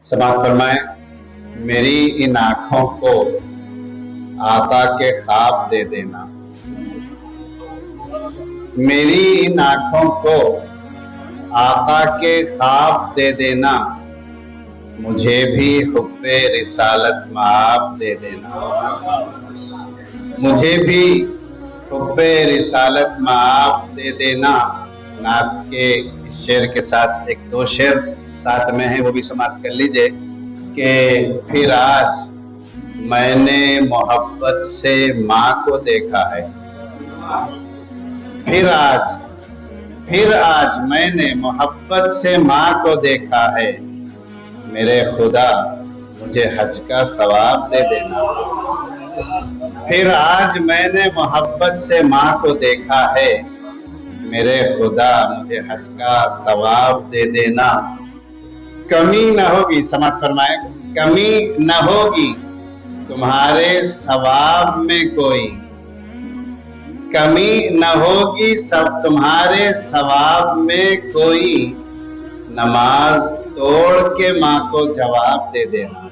समाअत फरमाएं, मेरी इन आंखों को आका के ख्वाब दे देना, मेरी इन आंखों को आका के ख्वाब दे देना, मुझे भी हुब्बे रिसालत माप दे देना, मुझे भी हुब्बे रिसालत माप दे देना। नात के इस शेर के साथ एक दो शेर साथ में है, वो भी समाप्त कर लीजिए कि फिर आज मैंने मोहब्बत से माँ को देखा है, फिर आज मैंने मोहब्बत से माँ को देखा है, मेरे खुदा मुझे हज का सवाब दे देना। फिर आज मैंने मोहब्बत से माँ को देखा है, मेरे खुदा मुझे हज का सवाब दे देना। कमी न होगी, समाअत फरमाए, कमी न होगी तुम्हारे सवाब में कोई, कमी न होगी सब तुम्हारे सवाब में कोई, नमाज तोड़ के माँ को जवाब दे देना।